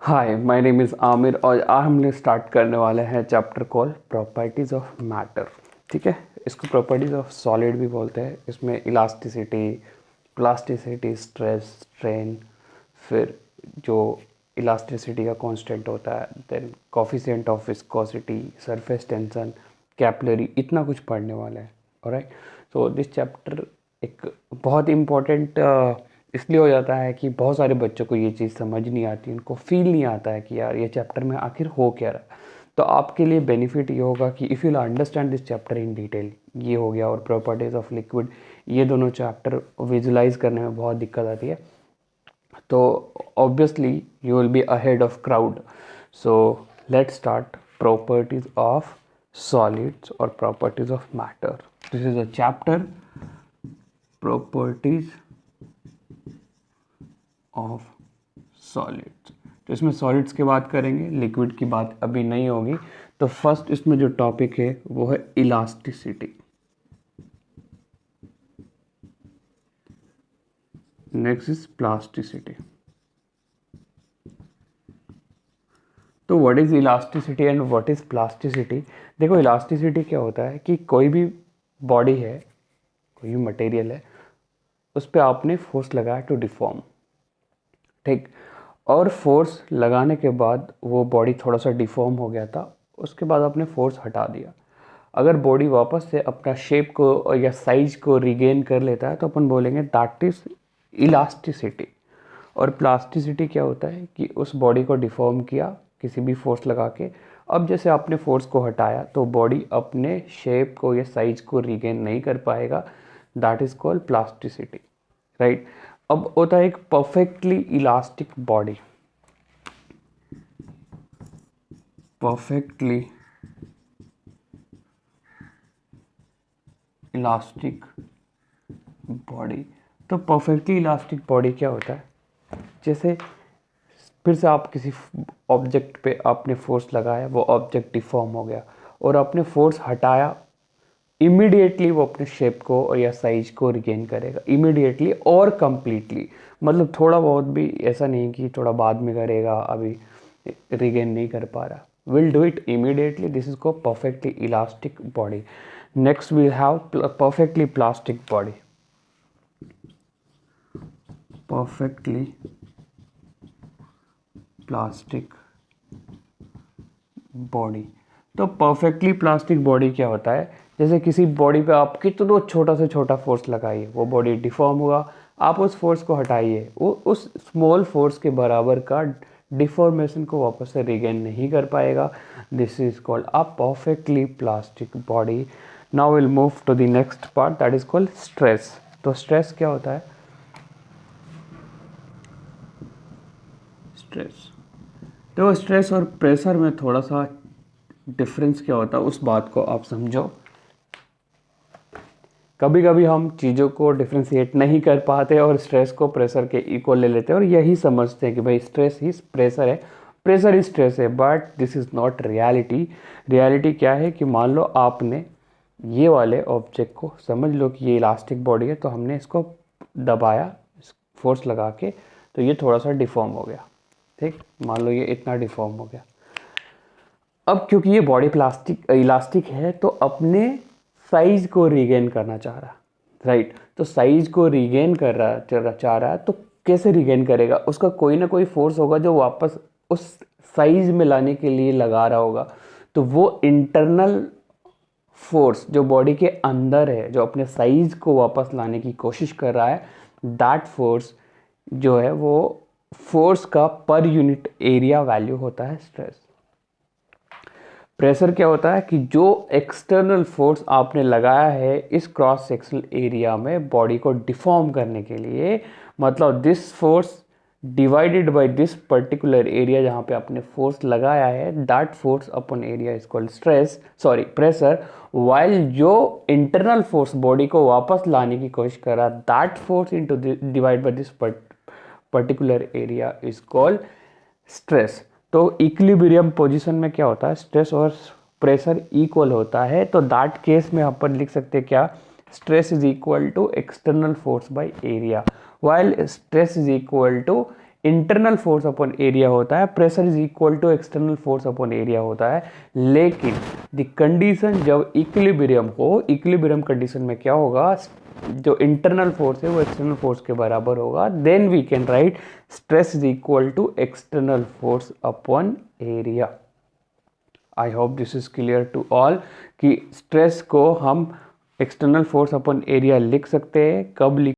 Hi, my name is Aamir और आज हम लोग स्टार्ट करने वाले हैं chapter call properties of matter. ठीक है, इसको प्रॉपर्टीज़ ऑफ सॉलिड भी बोलते हैं। इसमें इलास्टिसिटी, प्लास्टिसिटी, स्ट्रेस, स्ट्रेन, फिर जो इलास्टिसिटी का कांस्टेंट होता है, then coefficient of viscosity, surface tension, capillary, इतना कुछ पढ़ने वाला है। ऑलराइट, सो दिस चैप्टर एक बहुत इम्पोर्टेंट इसलिए हो जाता है कि बहुत सारे बच्चों को ये चीज़ समझ नहीं आती, उनको फील नहीं आता है कि यार ये चैप्टर में आखिर हो क्या रहा है। तो आपके लिए बेनिफिट ये होगा कि if you understand this chapter in detail, ये हो गया, और प्रॉपर्टीज़ ऑफ लिक्विड, ये दोनों चैप्टर विजुलाइज करने में बहुत दिक्कत आती है, तो obviously you will be ahead of crowd. So let's start properties of solids और properties of matter. This is a chapter properties of solids. तो इसमें सॉलिड्स की बात करेंगे, लिक्विड की बात अभी नहीं होगी। तो फर्स्ट इसमें जो टॉपिक है वो है इलास्टिसिटी, नेक्स्ट इज प्लास्टिसिटी। तो what is elasticity and what is plasticity? देखो, इलास्टिसिटी क्या होता है कि कोई भी बॉडी है, कोई भी मटेरियल है, उस पर आपने फोर्स लगाया टू डिफॉर्म, ठीक, और फोर्स लगाने के बाद वो बॉडी थोड़ा सा डिफॉर्म हो गया था, उसके बाद आपने फोर्स हटा दिया। अगर बॉडी वापस से अपना शेप को या साइज को रिगेन कर लेता है तो अपन बोलेंगे दैट इज इलास्टिसिटी। और प्लास्टिसिटी क्या होता है कि उस बॉडी को डिफॉर्म किया किसी भी फोर्स लगा के, अब जैसे आपने फोर्स को हटाया तो बॉडी अपने शेप को या साइज को रिगेन नहीं कर पाएगा, that is called plasticity, right. अब होता है एक perfectly elastic body, perfectly elastic body. तो परफेक्टली इलास्टिक बॉडी क्या होता है? जैसे फिर से आप किसी ऑब्जेक्ट पे आपने फोर्स लगाया, वो ऑब्जेक्ट डिफॉर्म हो गया, और आपने फोर्स हटाया, इमीडिएटली वो अपने शेप को और या साइज को रिगेन करेगा, इमीडिएटली और कंप्लीटली। मतलब थोड़ा बहुत भी ऐसा नहीं कि थोड़ा बाद में करेगा, अभी रिगेन नहीं कर पा रहा, will do it immediately. This is called perfectly elastic body. Next we have perfectly plastic body, perfectly plastic body. तो परफेक्टली प्लास्टिक बॉडी क्या होता है? जैसे किसी बॉडी पे आप कितना छोटा से छोटा फोर्स लगाइए, वो बॉडी डिफॉर्म हुआ, आप उस फोर्स को हटाइए, वो उस स्मॉल फोर्स के बराबर का डिफॉर्मेशन को वापस से रिगेन नहीं कर पाएगा। This is called a perfectly plastic body. Now will move to the next part, that is called stress. तो स्ट्रेस क्या होता है? स्ट्रेस, तो स्ट्रेस और प्रेशर में थोड़ा सा डिफरेंस क्या होता है उस बात को आप समझो। कभी कभी हम चीज़ों को डिफ्रेंशिएट नहीं कर पाते और स्ट्रेस को प्रेशर के इक्वल ले लेते हैं और यही समझते हैं कि भाई स्ट्रेस ही प्रेशर है, प्रेशर ही स्ट्रेस है, but this is not reality. Reality क्या है कि मान लो आपने ये वाले ऑब्जेक्ट को, समझ लो कि ये इलास्टिक बॉडी है, तो हमने इसको दबाया फोर्स लगा के, तो ये थोड़ा सा डिफॉर्म हो गया, ठीक, मान लो ये इतना डिफॉर्म हो गया। अब क्योंकि ये बॉडी प्लास्टिक इलास्टिक है तो अपने साइज को रिगेन करना चाह रहा, राइट। तो साइज को रिगेन कर रहा चाह रहा है, तो कैसे रिगेन करेगा? उसका कोई ना कोई फोर्स होगा जो वापस उस साइज में लाने के लिए लगा रहा होगा। तो वो इंटरनल फोर्स जो बॉडी के अंदर है, जो अपने साइज को वापस लाने की कोशिश कर रहा है, दैट फोर्स जो है वो फोर्स का पर यूनिट एरिया वैल्यू होता है स्ट्रेस। प्रेशर क्या होता है कि जो एक्सटर्नल फोर्स आपने लगाया है इस क्रॉस सेक्शनल एरिया में बॉडी को डिफॉर्म करने के लिए, मतलब this force divided by this particular area जहां पे आपने फोर्स लगाया है, that force upon area is called stress, sorry pressure. While जो इंटरनल फोर्स बॉडी को वापस लाने की कोशिश कर रहा, that force into divide by this particular area is called stress. तो इक्विलिब्रियम पोजीशन में क्या होता है? स्ट्रेस और प्रेशर इक्वल होता है, तो दैट केस में अपन लिख सकते हैं क्या? Stress is equal to external force by area, while stress is equal to internal force upon area होता है, pressure is equal to external force upon area होता है। लेकिन द कंडीशन जब इक्विलिब्रियम हो, इक्विलिब्रियम कंडीशन में क्या होगा, जो इंटरनल फोर्स है वो एक्सटर्नल फोर्स के बराबर होगा। Then we can write stress is equal to external force upon area. I hope this is clear to all कि स्ट्रेस को हम एक्सटर्नल फोर्स अपॉन एरिया लिख सकते हैं। कब लिख